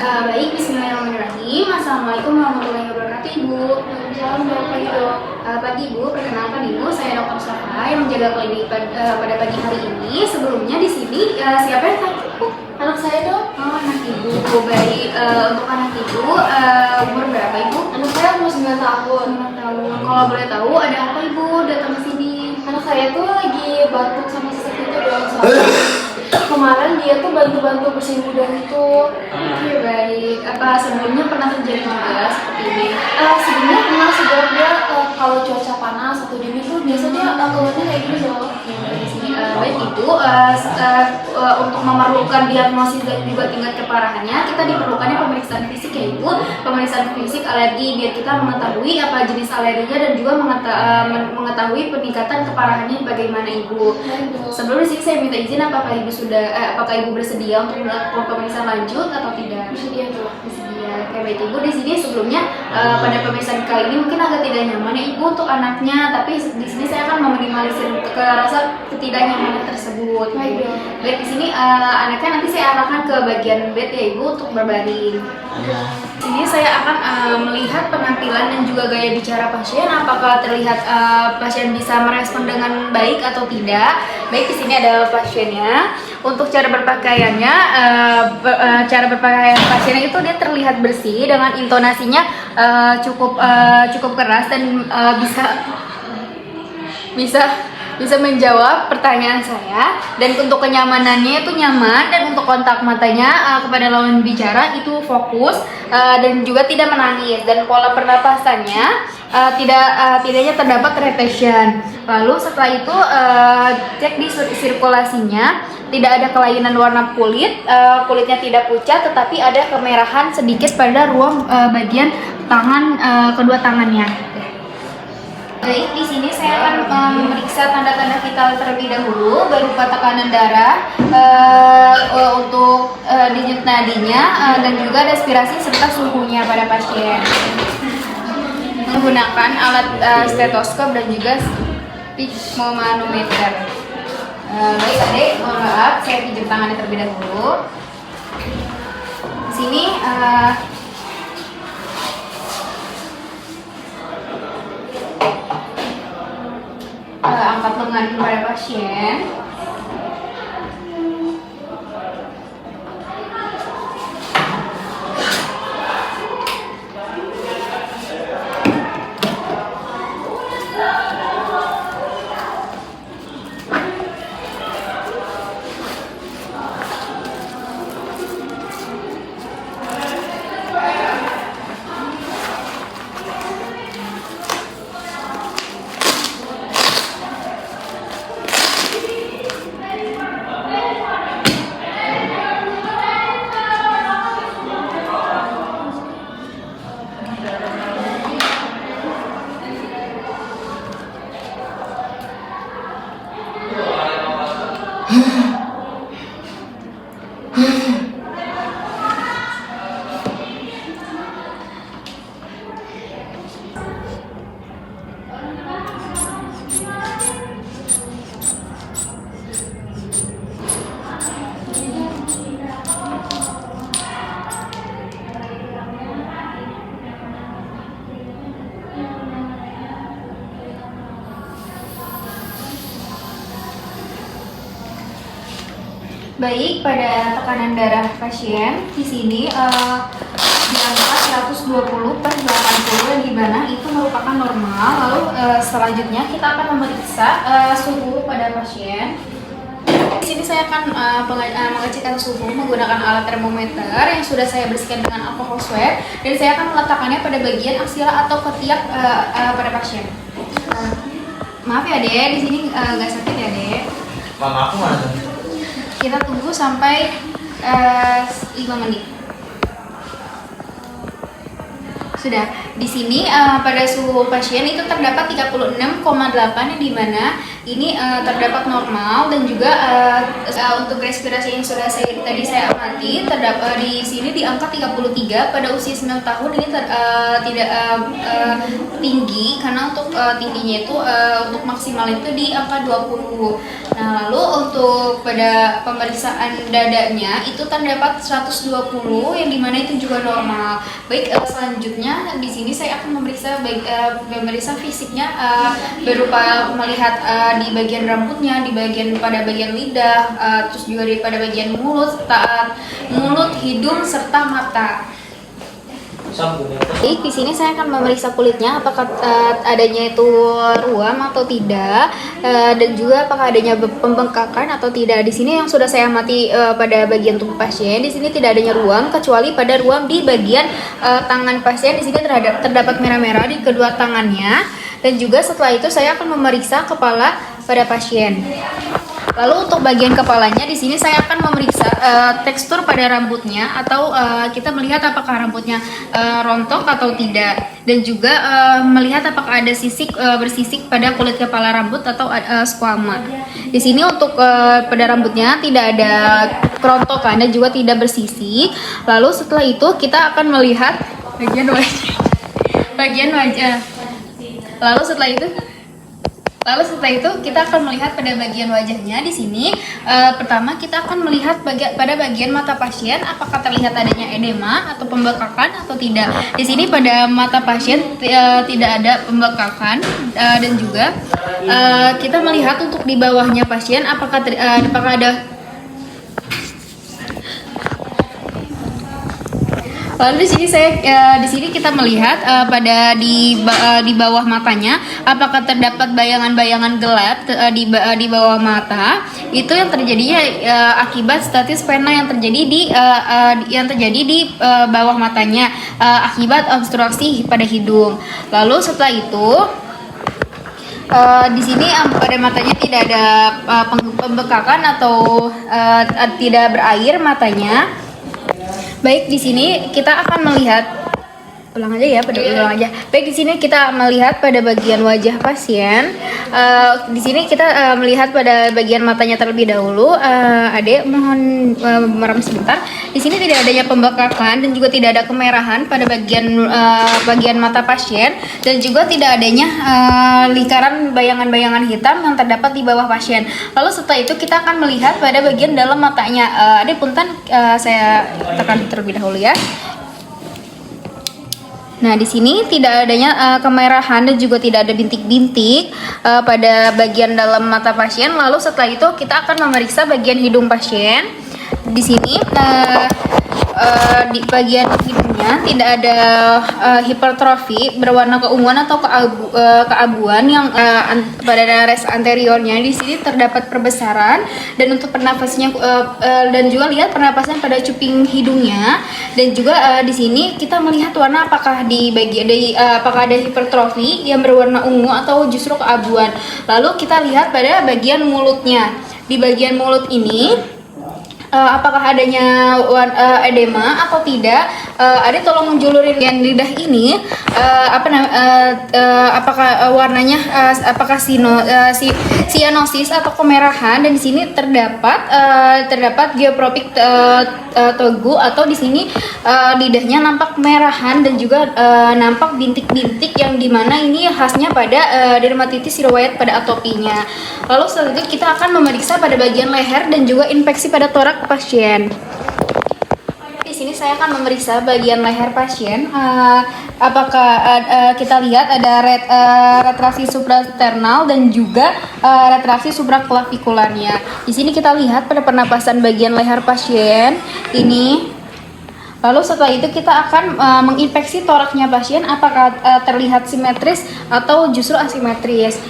Baik, bismillahirrahmanirrahim. Assalamualaikum warahmatullahi wabarakatuh, Ibu. Selamat pagi dok. Pagi Ibu, perkenalkan Ibu, saya Dr. Safa yang menjaga klinik pada pagi hari ini. Sebelumnya di sini siapa yang sakit, Bu? Anak saya dok. Oh, anak Ibu. Baik, untuk anak Ibu umur berapa Ibu? Anak saya umur 9 tahun. 9 tahun. Kalau boleh tahu ada apa Ibu datang ke sini? Anak saya tuh lagi batuk sama sesak itu dok. Kemarin dia tuh bantu-bantu bersihin gudang itu. Oke, baik. Apa sebelumnya pernah terjadi juga seperti ini? Sebelumnya pernah sih dok, dia kalau cuaca panas atau dingin tuh biasanya keluarnya kayak gini dok. Di sini baik Ibu, untuk memerlukan diagnosis dan juga tingkat keparahannya, kita diperlukannya pemeriksaan fisik ya Ibu, pemeriksaan fisik alergi biar kita mengetahui apa jenis alerginya dan juga mengetahui peningkatan keparahannya bagaimana Ibu. Baik dok. Sebelum di sini saya minta izin apakah Ibu bersedia untuk melakukan pemeriksaan lanjut atau tidak? Bersedia dok. Bersedia. Oke, baik Ibu, di sini sebelumnya pada pemeriksaan kali ini mungkin agak tidak nyaman ya Ibu untuk anaknya, tapi di sini saya akan meminimalisir rasa ketidaknyamanan tersebut. Baik dok. Baik, di sini anaknya nanti saya arahkan ke bagian bed ya Ibu untuk berbaring. Di sini saya akan melihat penampilan dan juga gaya bicara pasien, apakah terlihat pasien bisa merespon dengan baik atau tidak. Baik, di sini ada pasiennya. Untuk cara berpakaiannya, cara berpakaian pasiennya itu dia terlihat bersih dengan intonasinya cukup keras dan bisa menjawab pertanyaan saya, dan untuk kenyamanannya itu nyaman, dan untuk kontak matanya kepada lawan bicara itu fokus dan juga tidak menangis, dan pola pernapasannya tidaknya terdapat retention. Lalu setelah itu cek di sirkulasinya, tidak ada kelainan warna kulit, kulitnya tidak pucat tetapi ada kemerahan sedikit pada ruang bagian tangan, kedua tangannya. Baik, di sini saya akan memeriksa tanda-tanda vital terlebih dahulu, berupa tekanan darah, untuk denyut nadinya, dan juga respirasi serta suhunya pada pasien. Menggunakan alat stetoskop dan juga sphygmomanometer. Baik adik, mohon maaf, saya pinjam tangannya terlebih dahulu. Di sini angkat lengan pada pasien. Baik, pada tekanan darah pasien di sini di angka 120/80 yang dimana itu merupakan normal. Lalu selanjutnya kita akan memeriksa suhu pada pasien. Di sini saya akan mengecekkan suhu menggunakan alat termometer yang sudah saya bersihkan dengan alkohol swab, dan saya akan meletakkannya pada bagian aksila atau ketiak pada pasien. Maaf ya Dek, di sini nggak sakit ya Dek. Mama aku mana? Kita tunggu sampai 5 menit. Sudah. Di sini pada suhu pasien itu terdapat 36,8 yang dimana ini terdapat normal, dan juga untuk respirasi yang sudah tadi saya amati terdapat di sini di angka 33 pada usia 9 tahun. Ini tidak tinggi, karena untuk tingginya itu untuk maksimal itu di angka 20. Nah, lalu untuk pada pemeriksaan dadanya itu terdapat 120, yang dimana itu juga normal. Baik, selanjutnya di sini saya akan memeriksa fisiknya, berupa melihat di bagian rambutnya, pada bagian lidah, terus juga pada bagian mulut, hidung serta mata. Baik, di sini saya akan memeriksa kulitnya, apakah adanya itu ruam atau tidak, dan juga apakah adanya pembengkakan atau tidak. Di sini yang sudah saya amati pada bagian tubuh pasien, di sini tidak adanya ruam, kecuali pada ruam di bagian tangan pasien. Di sini terdapat merah-merah di kedua tangannya, dan juga setelah itu saya akan memeriksa kepala pada pasien. Lalu untuk bagian kepalanya, di sini saya akan memeriksa tekstur pada rambutnya, atau kita melihat apakah rambutnya rontok atau tidak, dan juga melihat apakah ada bersisik pada kulit kepala rambut atau squama. Di sini untuk pada rambutnya tidak ada kerontokan dan juga tidak bersisik. Lalu setelah itu kita akan melihat bagian wajah. Lalu setelah itu kita akan melihat pada bagian wajahnya. Di sini pertama kita akan melihat pada bagian mata pasien, apakah terlihat adanya edema atau pembekakan atau tidak. Di sini pada mata pasien tidak ada pembekakan, dan juga kita melihat untuk di bawahnya pasien apakah ada. Lalu di sini kita melihat pada di bawah matanya, apakah terdapat bayangan-bayangan gelap di bawah mata. Itu yang terjadinya akibat statis vena yang terjadi di bawah matanya, akibat obstruksi pada hidung. Lalu setelah itu di sini pada matanya tidak ada pembekakan atau tidak berair matanya. Baik, di sini kita akan melihat ulang aja. Baik, di sini kita melihat pada bagian wajah pasien. Di sini kita melihat pada bagian matanya terlebih dahulu. Adek mohon merem sebentar. Di sini tidak adanya pembekakan dan juga tidak ada kemerahan pada bagian mata pasien, dan juga tidak adanya lingkaran bayangan-bayangan hitam yang terdapat di bawah pasien. Lalu setelah itu kita akan melihat pada bagian dalam matanya. Adek punten, saya tekan terlebih dahulu ya. Nah, di sini tidak adanya kemerahan dan juga tidak ada bintik-bintik pada bagian dalam mata pasien. Lalu setelah itu kita akan memeriksa bagian hidung pasien. Di sini di bagian hidungnya tidak ada hipertrofi berwarna keunguan atau keabuan yang pada res anteriornya. Di sini terdapat perbesaran, dan untuk pernapasnya dan juga lihat pernapasan pada cuping hidungnya, dan juga di sini kita melihat warna apakah apakah ada hipertrofi yang berwarna ungu atau justru keabuan. Lalu kita lihat pada bagian mulutnya. Di bagian mulut ini apakah adanya edema atau tidak. Ada tolong menjuluri lidah ini, apakah warnanya apakah sianosis atau kemerahan, dan di sini terdapat geopropik tegu, atau di sini lidahnya nampak kemerahan dan juga nampak bintik-bintik yang dimana ini khasnya pada dermatitis riwayat pada atopinya. Lalu setelah itu kita akan memeriksa pada bagian leher dan juga infeksi pada torak pasien. Di sini saya akan memeriksa bagian leher pasien. Apakah kita lihat ada retraksi suprasternal dan juga retraksi supraklavikularnya. Di sini kita lihat pada pernapasan bagian leher pasien ini. Lalu setelah itu kita akan menginspeksi toraknya pasien, apakah terlihat simetris atau justru asimetris.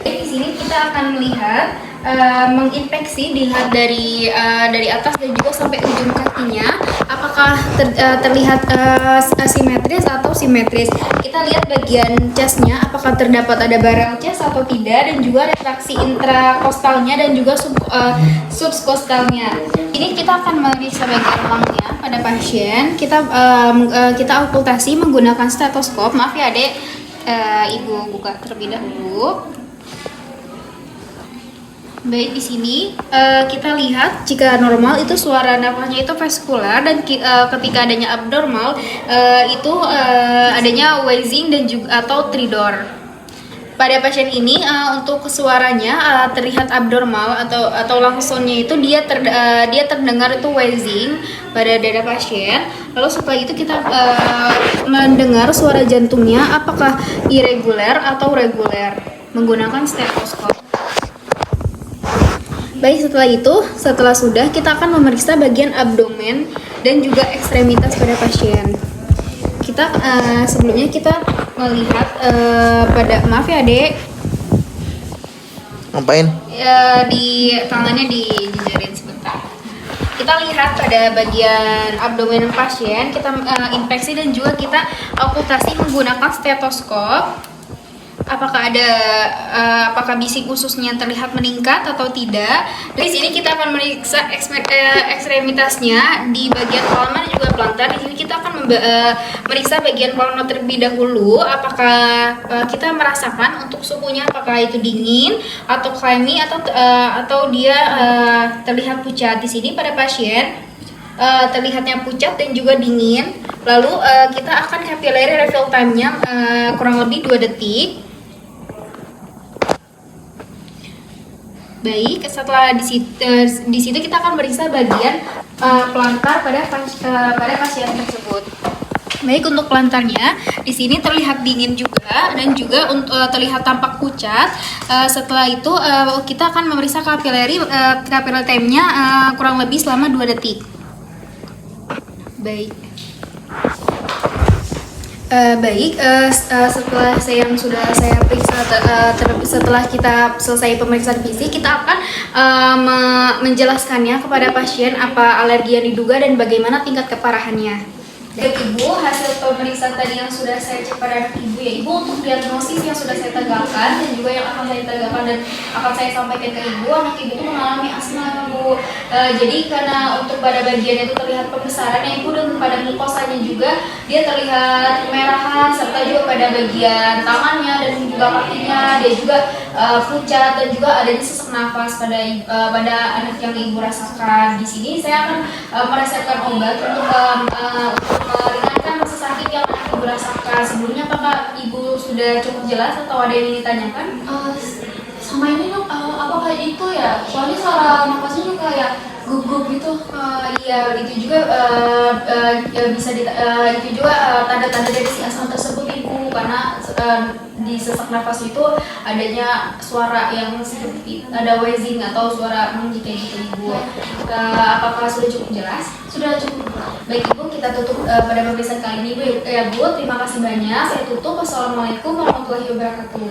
Di sini kita akan melihat menginspeksi, dilihat dari atas dan juga sampai ujung kakinya, apakah terlihat asimetris atau simetris. Kita lihat bagian chestnya, apakah terdapat ada barel chest atau tidak, dan juga retraksi intrakostalnya dan juga subkostalnya. Ini kita akan memeriksa bagian lambungnya pada pasien. Kita okultasi menggunakan stetoskop. Maaf ya, Dek, Ibu buka terlebih dahulu. Baik, di sini kita lihat jika normal itu suara nafasnya itu vaskular dan ketika adanya abnormal itu adanya wheezing dan juga atau tridor. Pada pasien ini untuk suaranya terlihat abnormal atau langsungnya itu dia terdengar itu wheezing pada dada pasien. Lalu setelah itu kita mendengar suara jantungnya apakah irregular atau reguler menggunakan stetoskop. Baik, setelah sudah kita akan memeriksa bagian abdomen dan juga ekstremitas pada pasien. Kita sebelumnya kita melihat maaf ya Dek. Ngapain? Di tangannya dijejerin sebentar. Kita lihat pada bagian abdomen pasien, kita inspeksi dan juga kita okultasi menggunakan stetoskop. Apakah bisik ususnya terlihat meningkat atau tidak. Di sini kita akan meriksa ekstremitasnya di bagian palma dan juga plantar. Di sini kita akan meriksa bagian palma terlebih dahulu. Apakah kita merasakan untuk suhunya apakah itu dingin atau clammy atau dia terlihat pucat. Di sini pada pasien terlihatnya pucat dan juga dingin. Lalu kita akan capillary refill time-nya kurang lebih 2 detik. Baik, setelah di situ kita akan meriksa bagian plantar pada pasien tersebut. Baik, untuk plantarnya di sini terlihat dingin juga dan juga terlihat tampak pucat. Setelah itu kita akan memeriksa capillary time-nya kurang lebih selama 2 detik. Baik. Setelah yang sudah saya periksa, setelah kita selesai pemeriksaan fisik, kita akan menjelaskannya kepada pasien apa alergi yang diduga dan bagaimana tingkat keparahannya. Baik Ibu, hasil pemeriksaan tadi yang sudah saya cek pada anak Ibu ya Ibu, untuk diagnosis yang sudah saya tegakkan dan juga yang akan saya tegakkan dan akan saya sampaikan ke Ibu, anak Ibu itu mengalami asma Bu. Jadi karena untuk pada bagian itu terlihat pembesarannya Ibu, dan pada mukosanya juga dia terlihat kemerahan, serta juga pada bagian tangannya dan juga kakinya dia juga pucat dan juga adanya sesak nafas pada anak yang Ibu rasakan. Di sini saya akan meresepkan obat untuk meringankan rasa sakit yang Ibu rasakan. Sebelumnya apakah Ibu sudah cukup jelas atau ada yang ingin ditanyakan? Sama ini dok, apakah itu ya? Soalnya suara nafasnya juga kayak gugup gitu. Iya, itu juga itu juga tanda-tanda dari si asma tersebut Ibu, karena di sesak nafas itu adanya suara yang seperti ada wheezing atau suara kayak gitu Ibu. Apakah sudah cukup jelas? Sudah cukup. Baik Ibu, kita tutup pada pemeriksaan kali ini Bu. Ya Bu, terima kasih banyak. Saya tutup. Wassalamualaikum warahmatullahi wabarakatuh.